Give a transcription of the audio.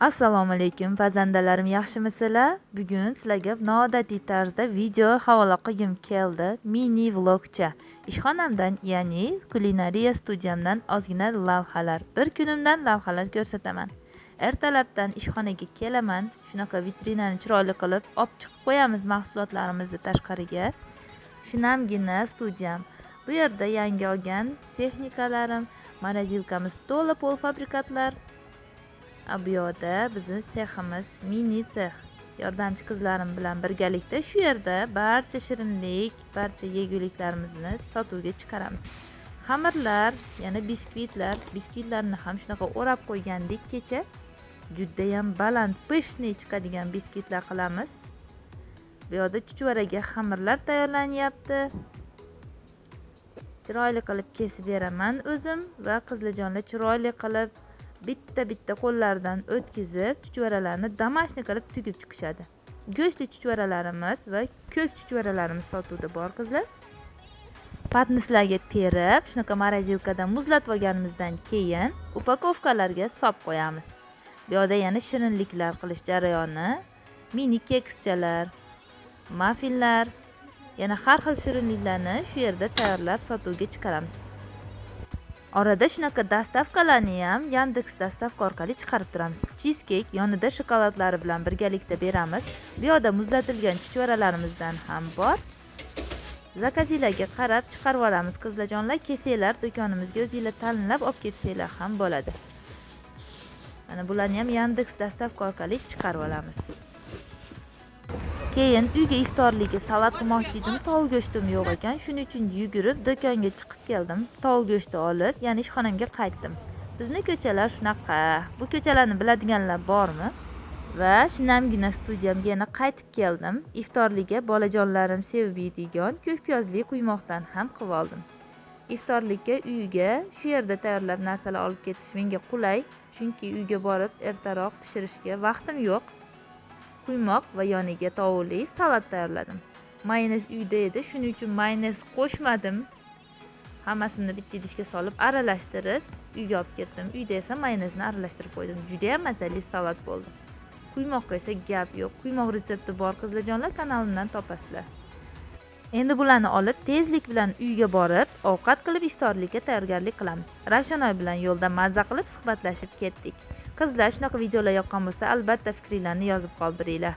Assalomu alaykum pazandalarim, yaxshimisizlar? Bugun sizlarga noodatiy tarzda video havola qilgim keldi. Mini vlogcha. Ishxonamdan, ya'ni kulinariya studiyamdan ozgina lavhalar. Bir kunimdan lavhalar ko'rsataman. Ertalabdan ishxonaga kelaman. Shunaqa vitrinani chiroyli qilib olib chiqib qo'yamiz mahsulotlarimizni tashqariga. Shunamgina studiyam. Bu yerda yangi olgan texnikalarim, morozilkamiz to'la polfabrikatlar. Bu yerda bizning seximiz, mini sex. Yordamchi qizlarim bilan birgalikda shu yerda barcha shirinlik, barcha yeguliklarimizni sotuvga chiqaramiz. Xamirlar, yana biskvitlar, biskvitlarni ham shunaqa o'rab qo'ygandik kecha. Juda ham baland, pishni chiqadigan biskvitlar qilamiz. Bu yerda chuchvaraga xamirlar tayyorlanyapti. Chiroyli qilib kesib beraman o'zim va qizlarjonlar chiroyli qilib bitta qo'llaridan o'tkazib chuchvaralarni damashni qilib tugib chiqishadi. Go'shtli chuchvaralarimiz va ko'k chuchvaralarimiz sotuvda bor qizlar. Patnislarga terib, shunaqa morozilkada muzlatib olganimizdan keyin upakovkalarga solib qo'yamiz. Bu yerda yana shirinliklar qilish jarayoni, mini kekschalar, maffinlar, yana har xil shirinliklarni shu yerda tayyorlab sotuvga chiqaramiz. Orada shunaqa dastavkalarni ham Yandex dastavka orqali chiqarib turamiz. Cheesecake yonida shokoladlari bilan birgalikda beramiz. Bu yerda muzlatilgan chuchvaralarimizdan ham bor. Zakazinglarga qarab chiqarib olamiz qizlarjonlar. Kesinglar, do'konimizga o'zingizlar tanlab olib ketsanglar ham bo'ladi. Mana bularni ham Yandex dastavka orqali chiqarib olamiz. Keyin uyga iftorlikka salat qilmoqchi edim, tovuq go'shtim yo'q ekan, shuning uchun yugurib do'konga chiqib keldim. Tovuq go'shti olib, yana ishxonamga qaytdim. Bizni ko'chalar shunaqa. Bu ko'chalarni biladiganlar bormi? Va shinamgina studiyamga yana qaytib keldim. Iftorlikka bolajonlarim sevib yeydigan ko'k piyozli quymoqdan ham qilib oldim. Iftorlikka uyga shu yerda tayyorlab narsalar olib ketish menga qulay, chunki uyga borib ertaroq pishirishga vaqtim yo'q. Quymoq va yoniga tovuqli salat tayyorladim. Mayonez uyda edi, shuning uchun mayonez qo'shmadim. Hammasini bitta idishga solib aralashtirib uyga olib ketdim. Uyda esa mayonezni aralashtirib qo'ydim. Juda ham mazali salat bo'ldi. Quymoqqa esa gap yo'q. Quymoq retsepti bor qizlarjonlar, kanalimdan topasizlar. Endi bularni olib tezlik bilan uyga borib, ovqat qilib iftorlikka tayyorgarlik qilamiz. Ravshanoy bilan yo'lda mazza qilib suhbatlashib ketdik. Qizlar, shunaqa videolar yoqqan bo'lsa, albatta fikringizni yozib qoldiringlar.